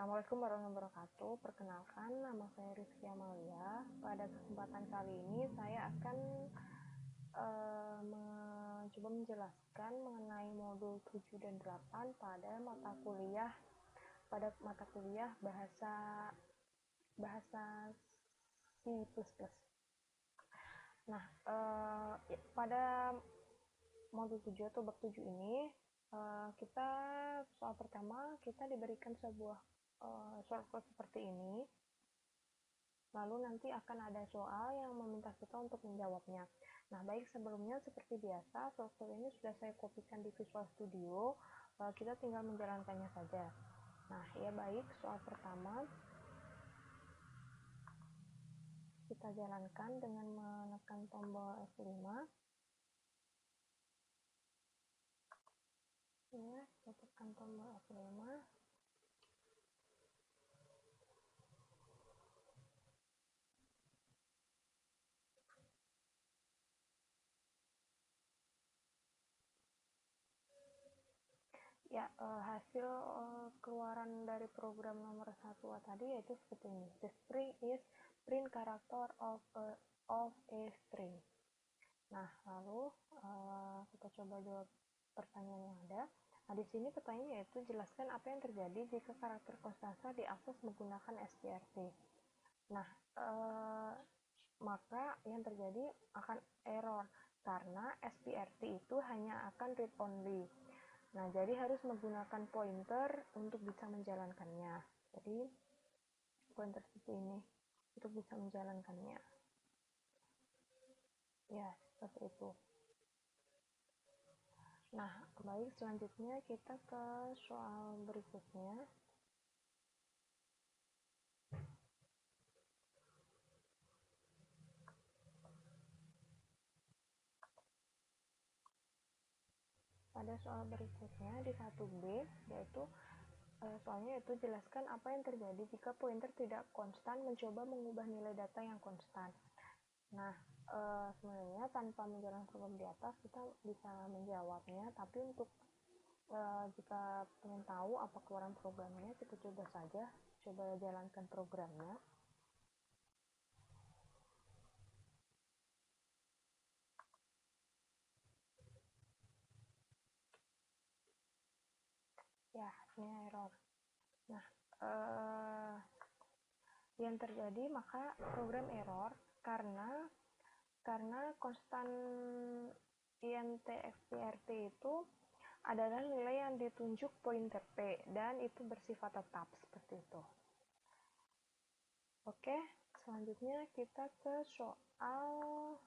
Assalamualaikum warahmatullahi wabarakatuh. Perkenalkan, nama saya Rizky Amalia. Pada kesempatan kali ini saya akan mencoba menjelaskan mengenai modul 7 dan 8 pada mata kuliah bahasa C++. Nah, pada modul 7 atau bab 7 ini soal pertama kita diberikan sebuah soal seperti ini, lalu nanti akan ada soal yang meminta kita untuk menjawabnya. Nah, baik, sebelumnya seperti biasa soal ini sudah saya kopikan di Visual Studio, kita tinggal menjalankannya saja. Nah, ya baik, soal pertama kita jalankan dengan menekan tombol F5. Ya, kita tekan tombol F5. Ya, hasil keluaran dari program nomor 1 tadi yaitu seperti ini. The string is print character of a string. Nah, lalu kita coba jawab pertanyaan yang ada. Nah, di sini pertanyaannya yaitu jelaskan apa yang terjadi jika karakter konstansa diakses menggunakan strct. Nah, maka yang terjadi akan error karena strct itu hanya akan read only. Nah, jadi harus menggunakan pointer untuk bisa menjalankannya. Jadi, pointer seperti ini untuk bisa menjalankannya. Ya, seperti itu. Nah, baik, selanjutnya kita ke soal berikutnya. Pada soal berikutnya di 1B, yaitu soalnya itu jelaskan apa yang terjadi jika pointer tidak konstan mencoba mengubah nilai data yang konstan. Nah, sebenarnya tanpa menjalankan program di atas kita bisa menjawabnya, tapi untuk jika ingin tahu apa keluaran programnya, kita coba jalankan programnya. Ya, ini error. Nah, yang terjadi maka program error karena konstan int strct itu adalah nilai yang ditunjuk pointer p dan itu bersifat tetap seperti itu. Oke, selanjutnya kita ke soal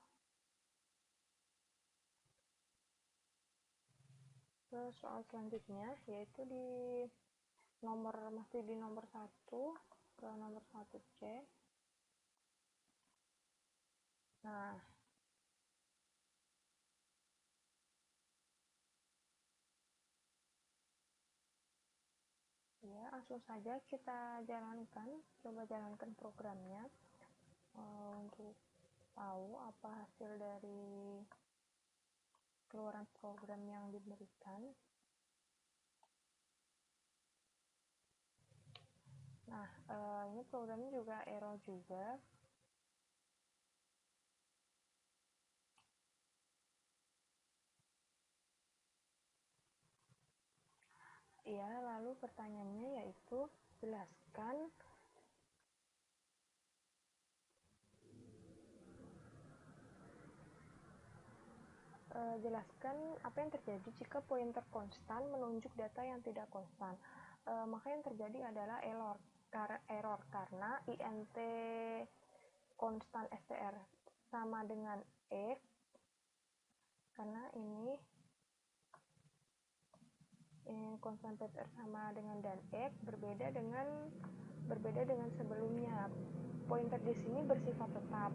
selanjutnya, yaitu masih di nomor 1 ke nomor 1C. Nah, ya, langsung saja kita coba jalankan programnya untuk tahu apa hasil dari keluaran program yang diberikan. Nah, ini programnya juga error juga. Ya, lalu pertanyaannya yaitu jelaskan apa yang terjadi jika pointer konstan menunjuk data yang tidak konstan. Maka yang terjadi adalah error karena int konstan str sama dengan x, karena ini konstan str sama dengan dan x berbeda dengan sebelumnya. Pointer di sini bersifat tetap,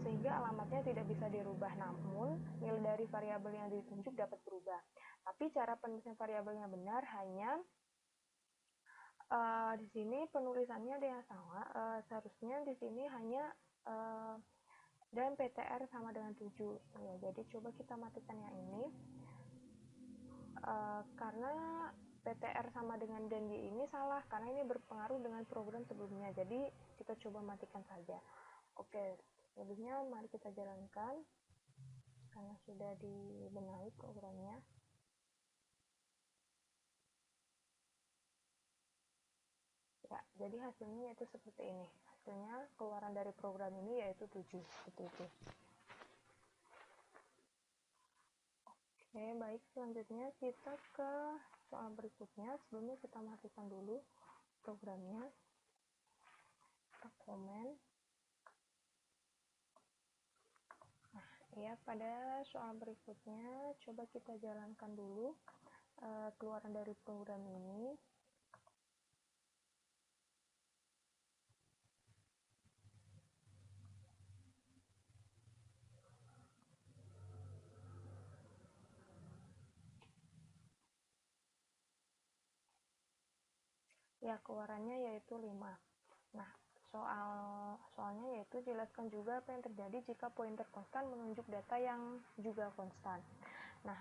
sehingga alamatnya tidak bisa dirubah, namun nilai dari variabel yang ditunjuk dapat berubah. Tapi cara penulisan variabelnya benar, hanya di sini penulisannya ada yang salah. Seharusnya di sini hanya dan ptr sama dengan 7. Ya, jadi coba kita matikan yang ini. Karena PTR sama dengan dan Y ini salah, karena ini berpengaruh dengan program sebelumnya. Jadi kita coba matikan saja. Oke, lebihnya mari kita jalankan karena sudah dibenahi programnya. Ya, jadi hasilnya yaitu seperti ini. Hasilnya keluaran dari program ini yaitu 7. Seperti itu. Oke, baik, selanjutnya kita ke soal berikutnya. Sebelumnya kita matikan dulu programnya. Kita komen. Nah, ya, pada soal berikutnya coba kita jalankan dulu keluaran dari program ini. Ya, keluarannya yaitu 5. Nah, soalnya yaitu jelaskan juga apa yang terjadi jika pointer konstan menunjuk data yang juga konstan. Nah,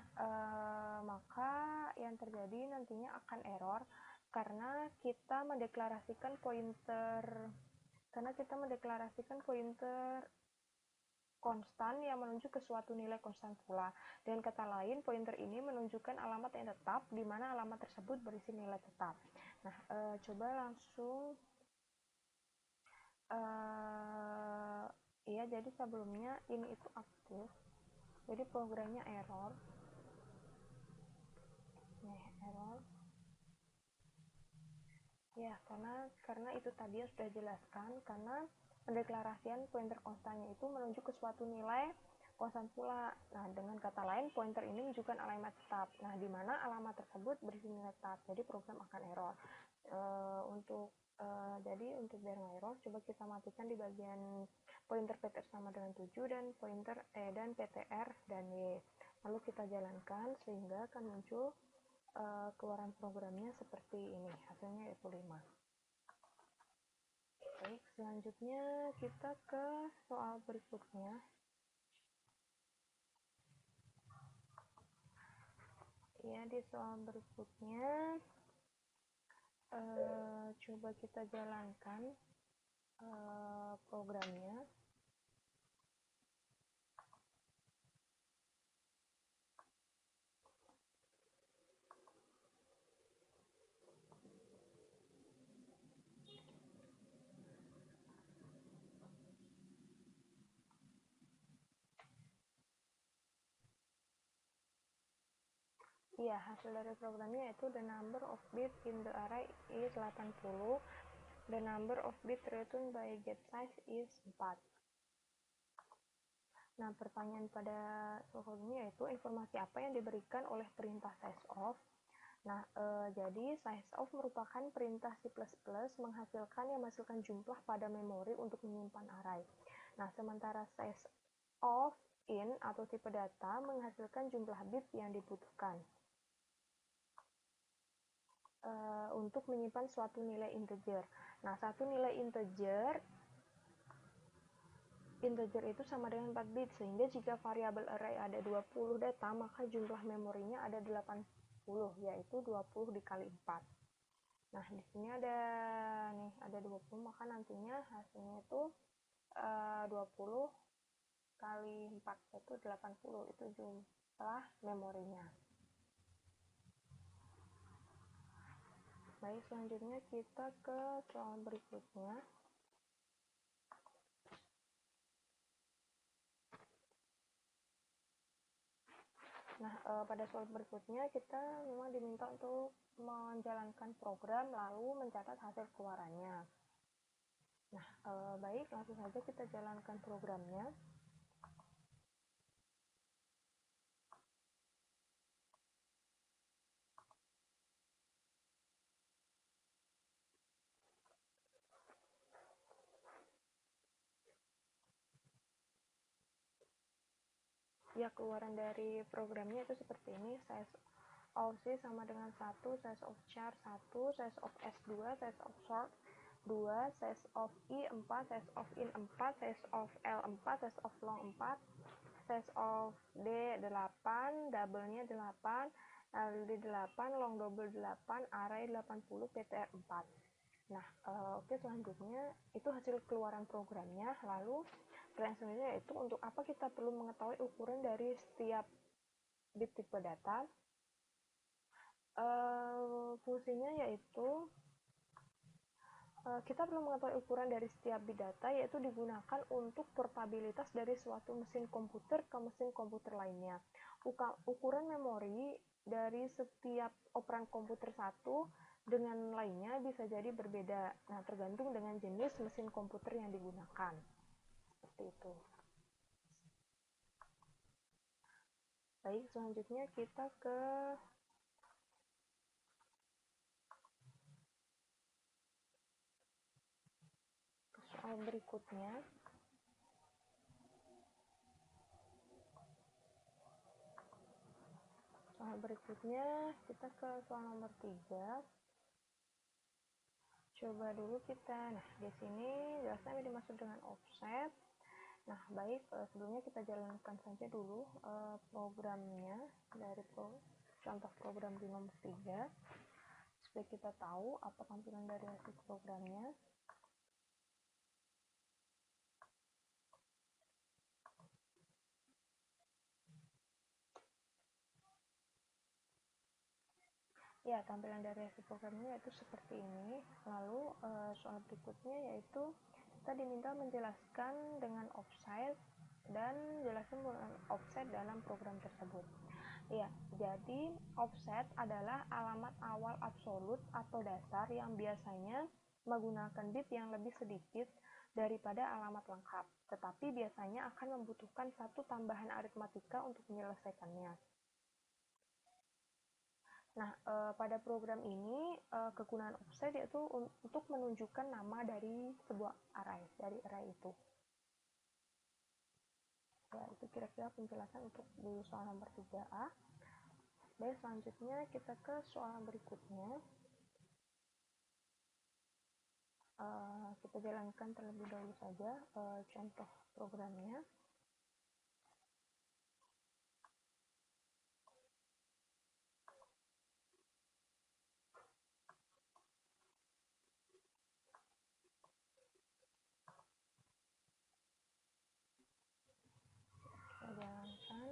maka yang terjadi nantinya akan error karena kita mendeklarasikan pointer konstan yang menunjuk ke suatu nilai konstan pula. Dengan kata lain, pointer ini menunjukkan alamat yang tetap, di mana alamat tersebut berisi nilai tetap. Nah, coba langsung ya, jadi sebelumnya ini itu aktif, jadi programnya error. Nih, error. Ya, karena itu tadi yang sudah jelaskan, karena pendeklarasian pointer konstannya itu menunjuk ke suatu nilai konstan pula. Nah, dengan kata lain, pointer ini menunjukkan alamat tetap. Nah, di mana alamat tersebut berisi nilai tetap. Jadi program akan error. Jadi untuk biar nggak error, coba kita matikan di bagian pointer PTR sama dengan 7 dan pointer dan PTR dan Y. Lalu kita jalankan sehingga akan muncul keluaran programnya seperti ini. Hasilnya yaitu 5. Baik, selanjutnya kita ke soal berikutnya. Ya, di soal berikutnya coba kita jalankan programnya. Iya, hasil dari programnya yaitu the number of bits in the array is 80, the number of bits returned by get size is 4. Nah, pertanyaan pada soal ini yaitu informasi apa yang diberikan oleh perintah sizeof. Nah, jadi sizeof merupakan perintah C++ menghasilkan jumlah pada memori untuk menyimpan array. Nah, sementara sizeof in atau tipe data menghasilkan jumlah bit yang dibutuhkan untuk menyimpan suatu nilai integer. Nah, satu nilai integer itu sama dengan 4 bit, sehingga jika variabel array ada 20 data, maka jumlah memorinya ada 80, yaitu 20 dikali 4. Nah, di sini ada 20, maka nantinya hasilnya itu 20 kali 4, yaitu 80, itu jumlah memorinya. Baik, selanjutnya kita ke soal berikutnya. Nah, pada soal berikutnya kita memang diminta untuk menjalankan program lalu mencatat hasil keluarannya. Nah, baik, langsung saja kita jalankan programnya. Ya, keluaran dari programnya itu seperti ini. Size of C sama dengan 1, size of char 1, size of S 2, size of sort 2, size of I 4, size of in 4, size of L 4, size of long 4, size of D 8, double-nya 8, LD 8, long double 8, array 80, PTR 4. Nah, oke, selanjutnya itu hasil keluaran programnya. Lalu pertanyaan selanjutnya yaitu untuk apa kita perlu mengetahui ukuran dari setiap bit tipe data. Fungsinya yaitu kita perlu mengetahui ukuran dari setiap bit data, yaitu digunakan untuk portabilitas dari suatu mesin komputer ke mesin komputer lainnya. Ukuran memori dari setiap operan komputer satu dengan lainnya bisa jadi berbeda, nah tergantung dengan jenis mesin komputer yang digunakan. Seperti itu. Baik, selanjutnya kita ke soal berikutnya. Soal berikutnya kita ke soal nomor 3. Coba dulu kita, nah di sini jelasnya dimaksud dengan offset. Nah baik, sebelumnya kita jalankan saja dulu programnya dari contoh program di nomor 3 supaya kita tahu apa tampilan dari hasil programnya. Ya, tampilan dari hasil programnya yaitu seperti ini. Lalu soal berikutnya yaitu kita diminta menjelaskan dengan offset dan jelaskan offset dalam program tersebut. Ya, jadi offset adalah alamat awal absolut atau dasar yang biasanya menggunakan bit yang lebih sedikit daripada alamat lengkap, tetapi biasanya akan membutuhkan satu tambahan aritmatika untuk menyelesaikannya. Nah, pada program ini kegunaan offset yaitu untuk menunjukkan nama dari sebuah array, dari array itu. Ya, itu kira-kira penjelasan untuk di soal nomor 3A. Baik, selanjutnya kita ke soal berikutnya. Kita jalankan terlebih dahulu saja contoh programnya. Kita jalankan.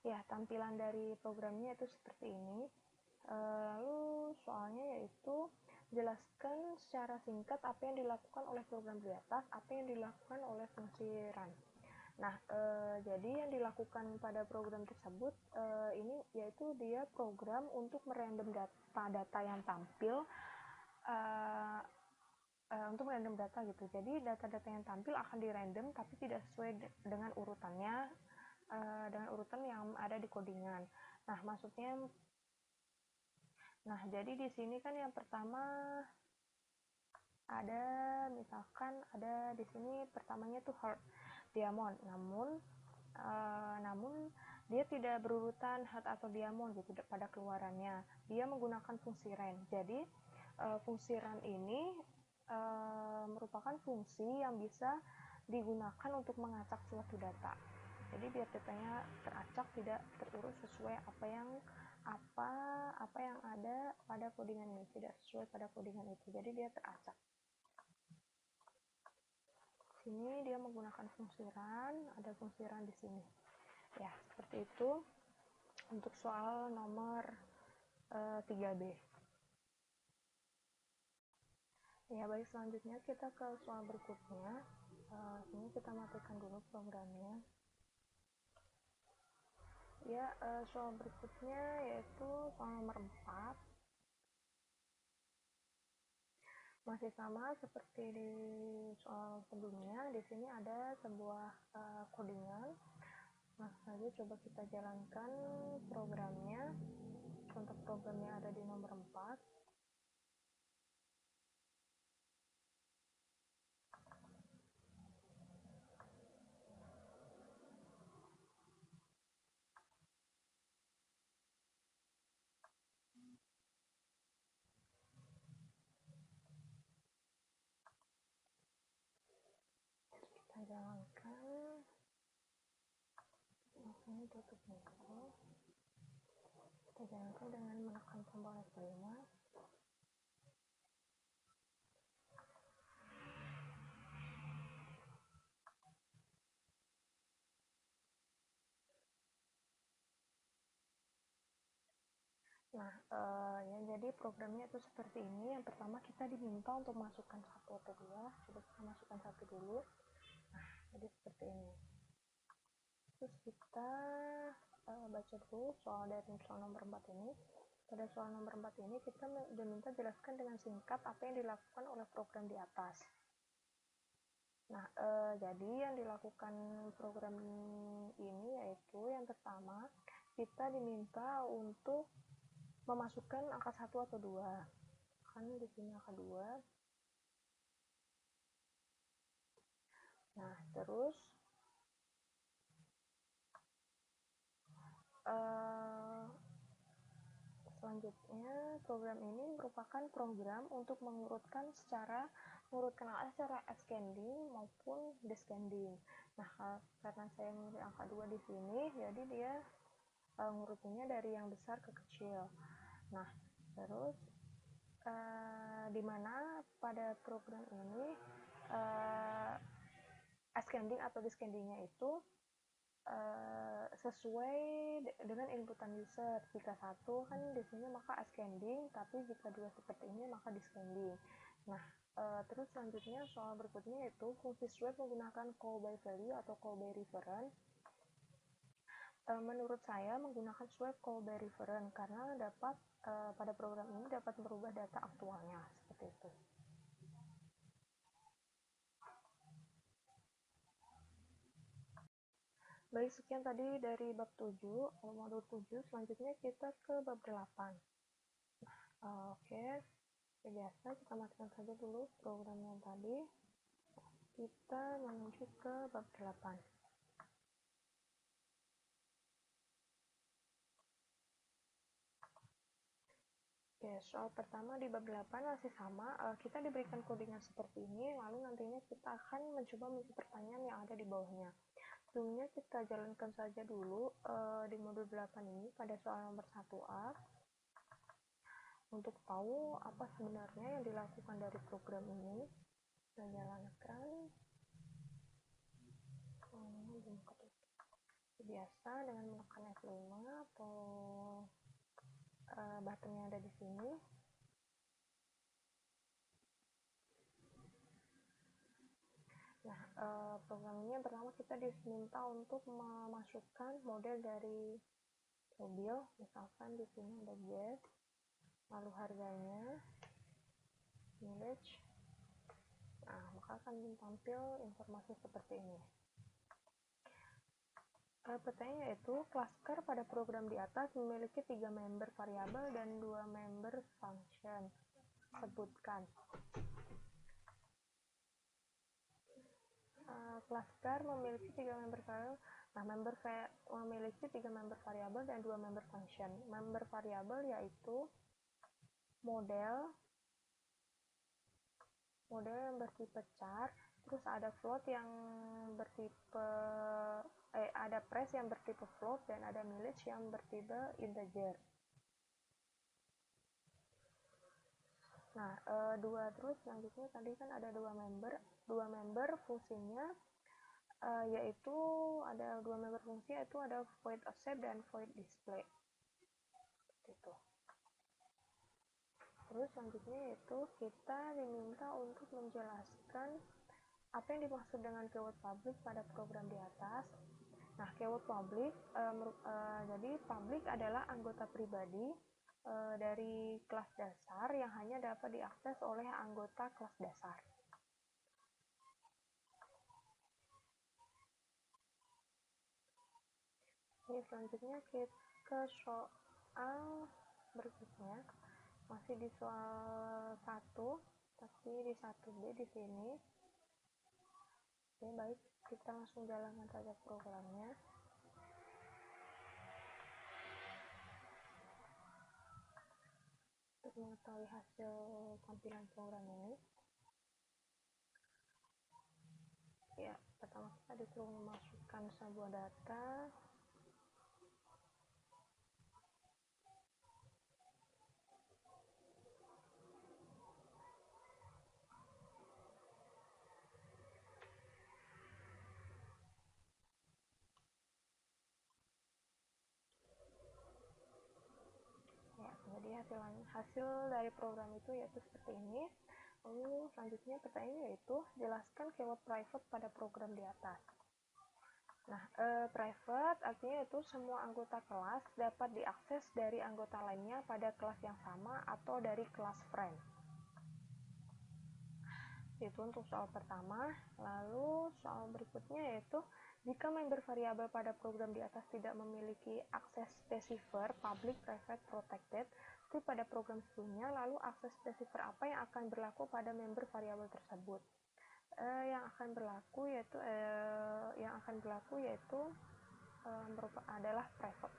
Ya, tampilan dari programnya itu seperti ini. Lalu soalnya yaitu jelaskan secara singkat apa yang dilakukan oleh program di atas, apa yang dilakukan oleh fungsi run. Nah, jadi yang dilakukan pada program tersebut ini yaitu dia program untuk merandom data yang tampil untuk random data gitu. Jadi data-data yang tampil akan dirandom tapi tidak sesuai dengan urutannya, dengan urutan yang ada di codingan. Nah, maksudnya, nah jadi di sini kan yang pertama ada, misalkan ada di sini pertamanya tuh heart diamond, namun dia tidak berurutan heart atau diamond gitu pada keluarannya. Dia menggunakan fungsi rand. Jadi fungsi rand ini merupakan fungsi yang bisa digunakan untuk mengacak suatu data. Jadi biar datanya teracak, tidak terurus sesuai apa yang ada pada codingan ini, tidak sesuai pada codingan itu. Jadi dia teracak. Sini dia menggunakan fungsi run, ada fungsi run di sini. Ya, seperti itu untuk soal nomor 3B. Ya, baik, selanjutnya kita ke soal berikutnya. Ini kita matikan dulu programnya. Ya, soal berikutnya yaitu soal nomor 4. Masih sama seperti di soal sebelumnya. Di sini ada sebuah codingan. Nah, saja coba kita jalankan programnya. Untuk programnya ada di nomor 4. Kita jalankan. ini tutup dulu. Kita jalankan dengan menekan tombol F5. Nah, ya jadi programnya itu seperti ini. Yang pertama kita diminta untuk masukkan satu atau dua. Coba kita masukkan satu dulu. Nah, jadi seperti ini. Terus kita baca dulu soal dari soal nomor 4 ini. Pada soal nomor 4 ini kita diminta jelaskan dengan singkat apa yang dilakukan oleh program di atas. Nah, jadi yang dilakukan program ini yaitu yang pertama kita diminta untuk memasukkan angka 1 atau 2. Kan di sini angka 2. Nah, terus selanjutnya program ini merupakan program untuk mengurutkan angka secara ascending maupun descending. Nah, karena saya memilih angka 2 di sini, jadi dia ngurutinnya dari yang besar ke kecil. Nah, terus di mana pada program ini ascending atau descendingnya itu sesuai dengan inputan user. Jika satu kan di sini maka ascending, tapi jika dua seperti ini maka descending. Nah, terus selanjutnya soal berikutnya yaitu fungsi swap menggunakan call by value atau call by reference. Menurut saya menggunakan swap call by reference karena dapat pada program ini dapat merubah data aktualnya seperti itu. Baik, sekian tadi dari bab 7, modul 7. Selanjutnya kita ke bab 8. Oke, biasa kita matikan saja dulu program yang tadi. Kita menuju ke bab 8. Oke, soal pertama di bab 8 masih sama. Kita diberikan kodenya seperti ini, lalu nantinya kita akan mencoba mengisi pertanyaan yang ada di bawahnya. Sebelumnya kita jalankan saja dulu di modul 8 ini pada soal nomor 1A untuk tahu apa sebenarnya yang dilakukan dari program ini. Kita jalankan biasa dengan menekan F5 atau buttonnya ada di sini. Nah, program ini yang pertama kita diminta untuk memasukkan model dari mobil, misalkan di sini ada gas, lalu harganya, mileage. Nah, maka akan tampil informasi seperti ini. Pertanyaan yaitu cluster pada program di atas memiliki 3 member variabel dan 2 member function. Sebutkan. Cluster memiliki 3 member variabel. Nah, memiliki 3 member variabel dan 2 member function. Member variabel yaitu model yang bertipe char, terus ada float yang bertipe ada press yang bertipe float dan ada mileage yang bertipe integer. Nah, terus selanjutnya tadi kan ada dua member fungsinya yaitu ada 2 member fungsi, yaitu ada void accept dan void display. Gitu. Terus selanjutnya yaitu kita diminta untuk menjelaskan apa yang dimaksud dengan keyword public pada program di atas. Nah, keyword public jadi public adalah anggota pribadi dari kelas dasar yang hanya dapat diakses oleh anggota kelas dasar. Oke, selanjutnya kita ke soal berikutnya. Masih di soal 1, tapi di 1B di sini. Oke, baik, kita langsung jalankan saja programnya. Untuk mengetahui hasil tampilan program ini, ya, pertama kita disuruh memasukkan sebuah data. Jadi hasil dari program itu yaitu seperti ini. Lalu selanjutnya pertanyaannya yaitu jelaskan keyword private pada program di atas. Nah, private artinya itu semua anggota kelas dapat diakses dari anggota lainnya pada kelas yang sama atau dari kelas friend. Itu untuk soal pertama. Lalu soal berikutnya yaitu jika member variabel pada program di atas tidak memiliki akses specifier public, private, protected seperti pada program sebelumnya, lalu akses specifier apa yang akan berlaku pada member variabel tersebut? Yang akan berlaku yaitu adalah private.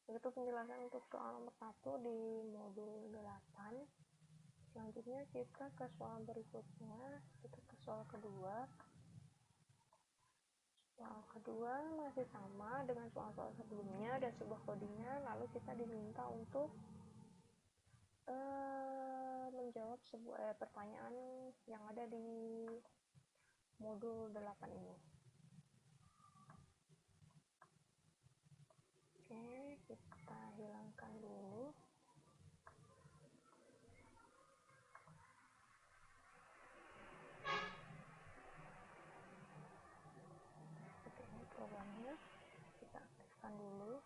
Itu penjelasan untuk soal nomor 1 di modul 8. Selanjutnya kita ke soal berikutnya, kita ke soal kedua. Soal kedua masih sama dengan soal-soal sebelumnya, ada sebuah codingnya, lalu kita diminta untuk menjawab sebuah pertanyaan yang ada di modul 8 ini. Oke, kita hilangkan dulu. Oke, ini programnya kita aktifkan dulu.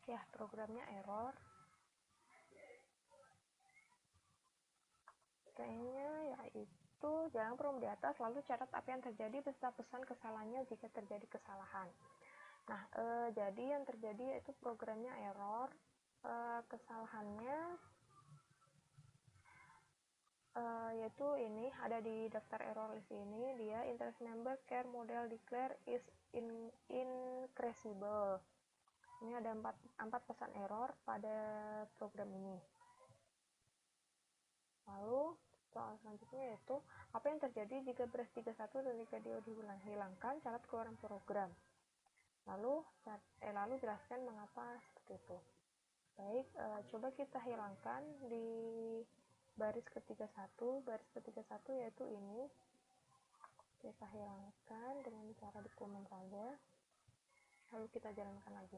Ya, programnya error. Kayaknya yaitu jalan program di atas, lalu catat apa yang terjadi beserta pesan kesalahannya jika terjadi kesalahan. Nah, jadi yang terjadi yaitu programnya error. Kesalahannya yaitu ini ada di daftar error list ini, dia interest member care model declare is increasable. Ini ada 4 pesan error pada program ini. Lalu soal selanjutnya yaitu apa yang terjadi jika beras 31 dan 32 dihilangkan, catat keluaran program. Lalu jelaskan mengapa seperti itu. Baik, coba kita hilangkan di baris ke-31. Baris ke-31 yaitu ini. Kita hilangkan dengan cara dikomen saja. Lalu kita jalankan lagi.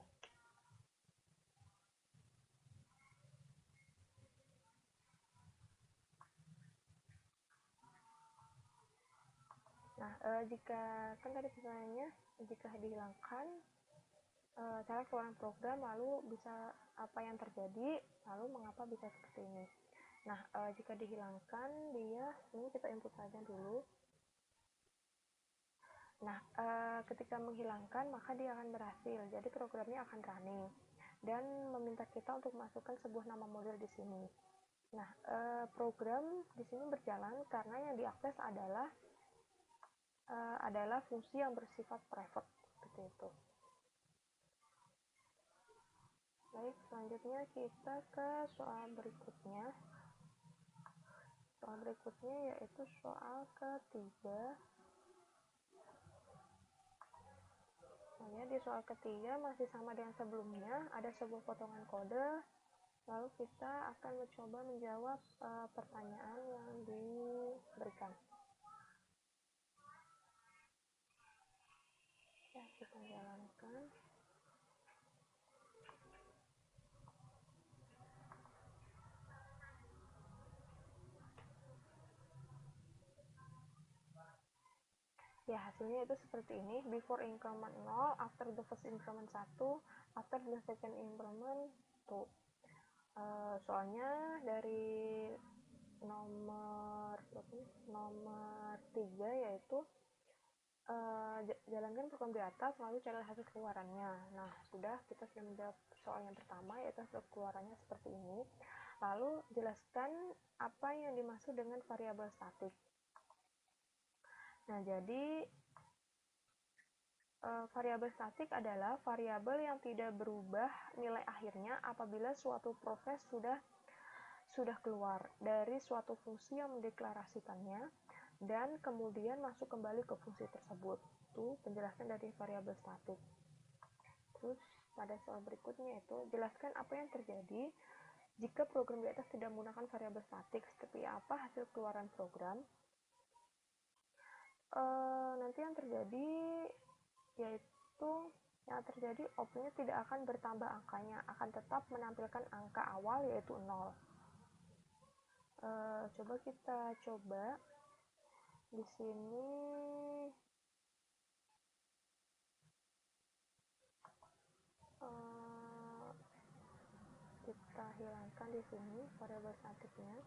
Nah, jika kan tadi pertanyaannya jika dihilangkan cara keluaran program, lalu bisa apa yang terjadi, lalu mengapa bisa seperti ini. Nah, jika dihilangkan dia ini kita input saja dulu. Nah, ketika menghilangkan maka dia akan berhasil. Jadi programnya akan running dan meminta kita untuk masukkan sebuah nama model di sini. Nah, program di sini berjalan karena yang diakses adalah fungsi yang bersifat private seperti itu. Baik, selanjutnya kita ke soal berikutnya. Soal berikutnya yaitu soal ketiga. Nah, di soal ketiga masih sama dengan sebelumnya, ada sebuah potongan kode. Lalu kita akan mencoba menjawab pertanyaan yang diberikan. Ya, kita jalankan. Ya, hasilnya itu seperti ini. Before increment 0, after the first increment 1, after the second increment 2. Soalnya dari nomor 3 yaitu jalankan program di atas lalu cari hasil keluarannya. Nah, kita sudah menjawab soal yang pertama yaitu hasil keluarannya seperti ini. Lalu jelaskan apa yang dimaksud dengan variabel statik. Nah, jadi variabel statik adalah variabel yang tidak berubah nilai akhirnya apabila suatu proses sudah keluar dari suatu fungsi yang mendeklarasikannya dan kemudian masuk kembali ke fungsi tersebut. Itu penjelasan dari variabel statik. Terus pada soal berikutnya itu jelaskan apa yang terjadi jika program di atas tidak menggunakan variabel statik. Seperti apa hasil keluaran program? Nanti yang terjadi yaitu outputnya tidak akan bertambah angkanya, akan tetap menampilkan angka awal yaitu 0. Coba kita di sini kita hilangkan di sini variabel statiknya.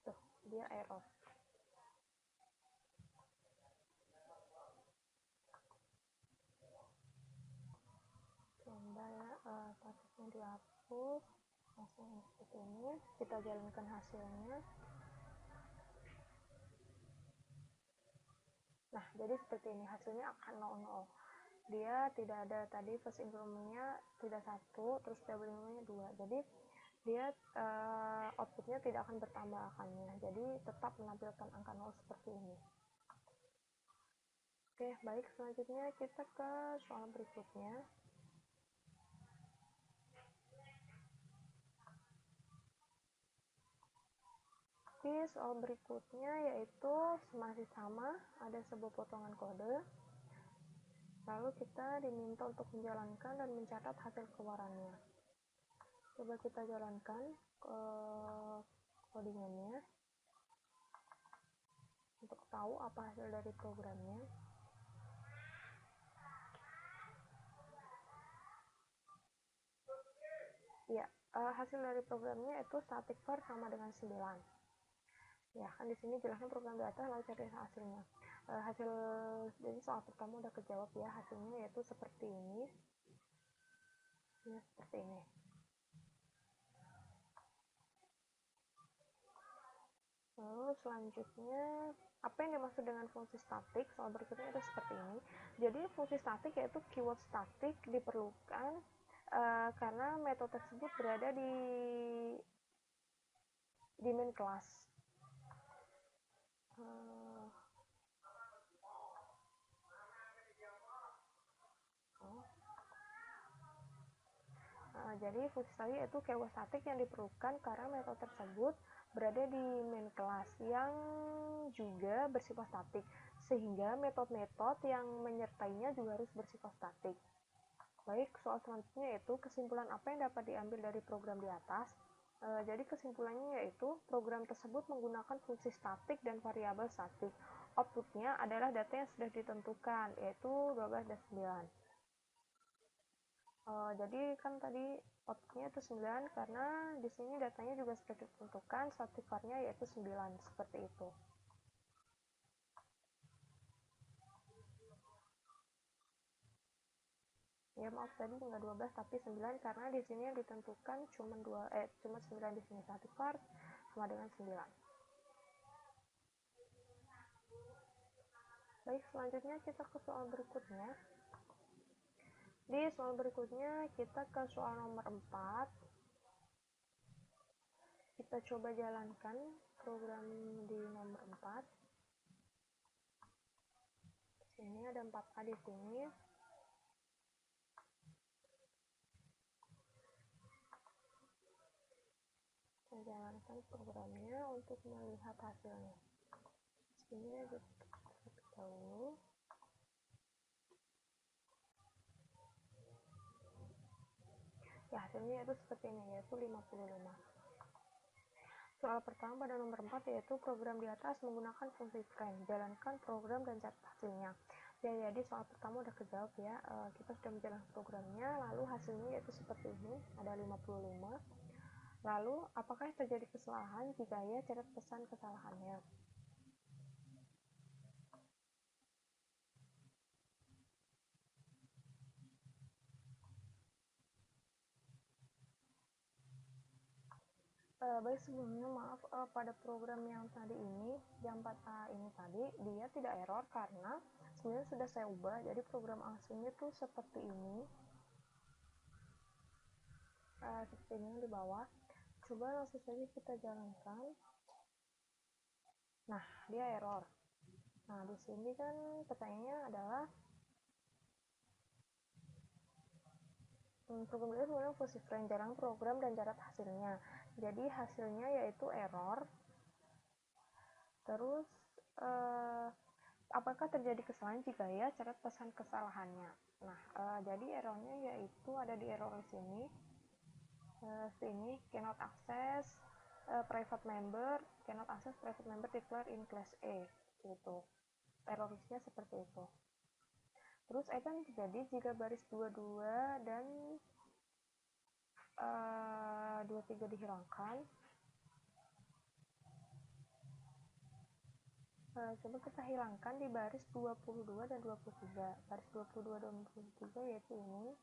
Tuh, dia error. Coba ya, statiknya dihapus. Hasilnya seperti ini. Kita jalankan hasilnya. Nah, jadi seperti ini hasilnya akan 00. Dia tidak ada tadi first incrementnya tidak 1, terus double incrementnya 2. Jadi dia outputnya tidak akan bertambah angkanya. Jadi tetap menampilkan angka 0 seperti ini. Oke, baik, selanjutnya kita ke soal berikutnya. Di soal berikutnya yaitu masih sama, ada sebuah potongan kode. Lalu kita diminta untuk menjalankan dan mencatat hasil keluarannya. Coba kita jalankan ke codingannya untuk tahu apa hasil dari programnya. Ya, hasil dari programnya itu static var sama dengan 9. Ya, kan di sini jelasnya program di atas, lalu cari hasilnya. Jadi soal pertama udah kejawab ya, hasilnya yaitu seperti ini. Ya, seperti ini. Lalu selanjutnya, apa yang dimaksud dengan fungsi statik? Soal berikutnya itu seperti ini. Jadi fungsi statik yaitu keyword statik diperlukan karena metode tersebut berada di main class. Jadi fungsi statik itu keyword statik yang diperlukan karena metode tersebut berada di main class yang juga bersifat statik, sehingga metode-metode yang menyertainya juga harus bersifat statik. Baik, soal selanjutnya yaitu kesimpulan apa yang dapat diambil dari program di atas. Jadi kesimpulannya yaitu program tersebut menggunakan fungsi statik dan variabel statik. Outputnya adalah data yang sudah ditentukan, yaitu 12 dan 9. Jadi kan tadi outputnya itu 9 karena di sini datanya juga sudah ditentukan, static var-nya yaitu 9, seperti itu. Ya maaf tadi nggak 12 tapi 9 karena di sini yang ditentukan cuma 9 di sini, static var sama dengan 9. Baik, selanjutnya kita ke soal berikutnya. Di soal berikutnya kita ke soal nomor 4. Kita coba jalankan program di nomor 4. Sini ada 4A di sini. Kita jalankan programnya untuk melihat hasilnya. Sini dahulu. Ya, hasilnya itu seperti ini, yaitu 55. Soal pertama pada nomor 4 yaitu program di atas menggunakan fungsi frame. Jalankan program dan catat hasilnya. Ya, jadi soal pertama udah kejawab ya. Kita sudah menjalankan programnya, lalu hasilnya yaitu seperti ini, ada 55. Lalu, apakah terjadi kesalahan? Jika ya, catat pesan kesalahannya. Baik, sebelumnya maaf, pada program yang tadi ini, yang 4A ini tadi, dia tidak error karena sebenarnya sudah saya ubah, jadi program aslinya tuh seperti ini. Seperti ini di bawah. Coba langsung saja kita jalankan. Nah, dia error. Nah, di sini kan pertanyaannya adalah program itu menggunakan fungsi friend, jalan program dan catat hasilnya. Jadi hasilnya yaitu error. Terus apakah terjadi kesalahan? Jika ya, catat pesan kesalahannya. Nah, jadi errornya yaitu ada di error sini. Sini cannot access private member, cannot access private member declared in class A. Gitu. Errornya seperti itu. Terus apa yang terjadi jika baris 22 dan 23 dihilangkan? Coba kita hilangkan di baris 22 dan 23. Baris 22 dan 23 yaitu ini.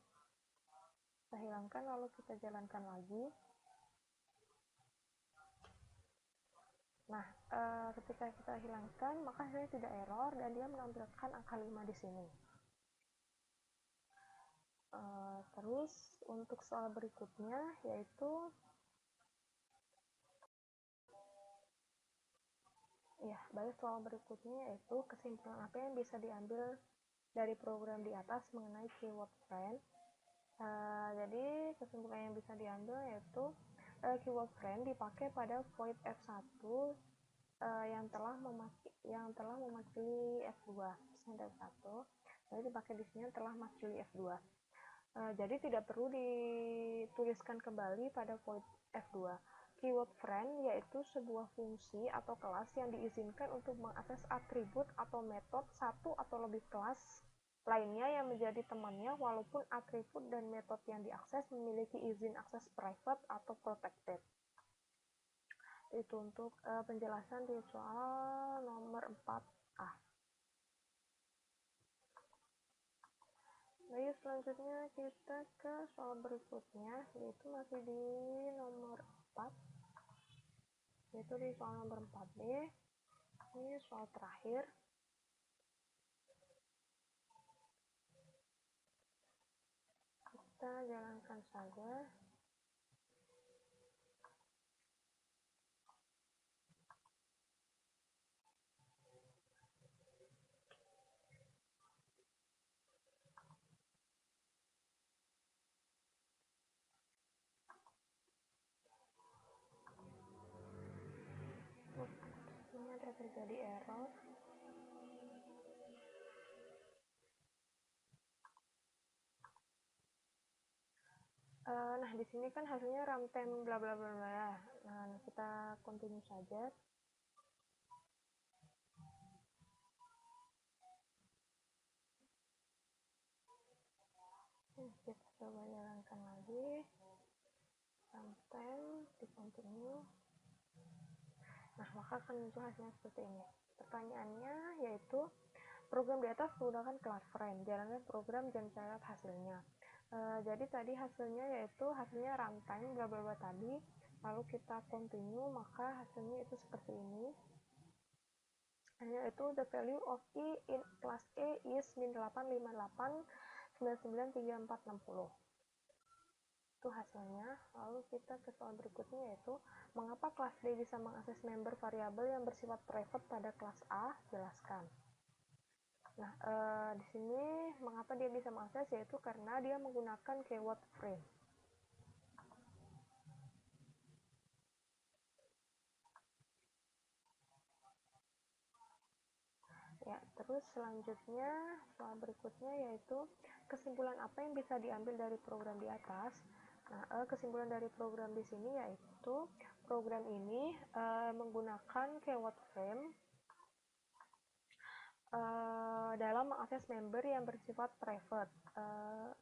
Kita hilangkan lalu kita jalankan lagi. Nah, ketika kita hilangkan maka hasilnya tidak error dan dia menampilkan angka 5 di sini. Terus untuk soal berikutnya yaitu baik soal berikutnya yaitu kesimpulan apa yang bisa diambil dari program di atas mengenai keyword friend. Jadi kesimpulan yang bisa diambil yaitu keyword friend dipakai pada void F1 yang telah mewakili F2 standar 1. Jadi dipakai di sini telah mewakili F2. Jadi tidak perlu dituliskan kembali pada void F2. Keyword friend yaitu sebuah fungsi atau kelas yang diizinkan untuk mengakses atribut atau metode satu atau lebih kelas lainnya yang menjadi temannya walaupun atribut dan metode yang diakses memiliki izin akses private atau protected. Itu untuk penjelasan di soal nomor 4A. Baik, selanjutnya kita ke soal berikutnya, yaitu masih di nomor 4, yaitu di soal nomor 4B. Ini soal terakhir. Kita jalankan saja. Ini ada terjadi error. Nah, di sini kan hasilnya runtime bla bla bla bla ya. Nah, kita continue saja. Kita coba jalankan lagi. Runtime di continue. Nah, maka akan muncul hasilnya seperti ini. Pertanyaannya yaitu program di atas menggunakan kelas friend, jalankan program dan catat hasilnya. Jadi tadi hasilnya yaitu hasilnya runtime bla bla bla tadi, lalu kita continue maka hasilnya itu seperti ini. Yaitu the value of I in class A is min 858993460. Itu hasilnya. Lalu kita ke soal berikutnya yaitu mengapa kelas D bisa mengakses member variabel yang bersifat private pada kelas A? Jelaskan. Nah, di sini mengapa dia bisa mengakses yaitu karena dia menggunakan keyword friend. Ya, terus selanjutnya soal berikutnya yaitu kesimpulan apa yang bisa diambil dari program di atas. Nah, kesimpulan dari program di sini yaitu program ini menggunakan keyword frame dalam mengakses member yang bersifat private,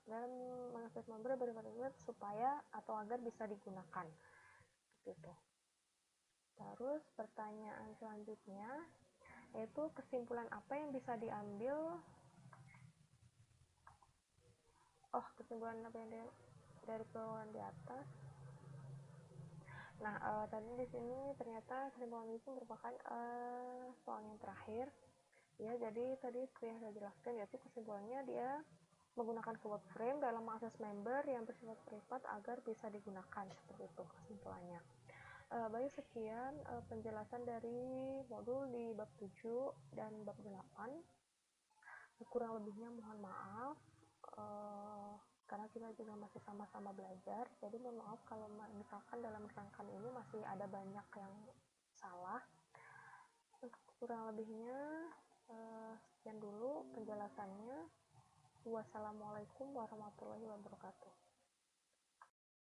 dalam mengakses member yang bersifat private supaya atau agar bisa digunakan. Gitu. Terus pertanyaan selanjutnya yaitu kesimpulan apa yang bisa diambil kesimpulan apa yang dari program di atas. Nah, tadi di sini ternyata kesimpulan itu merupakan soal yang terakhir. Ya, jadi tadi seperti yang saya jelaskan yaitu kesimpulannya dia menggunakan keyword frame dalam mengakses member yang bersifat privat agar bisa digunakan. Seperti itu kesimpulannya. Baik, sekian penjelasan dari modul di bab 7 dan bab 8. Kurang lebihnya mohon maaf, karena kita juga masih sama-sama belajar, jadi mohon maaf kalau misalkan dalam rangkaian ini masih ada banyak yang salah. Kurang lebihnya sekian dulu penjelasannya. Wassalamualaikum warahmatullahi wabarakatuh.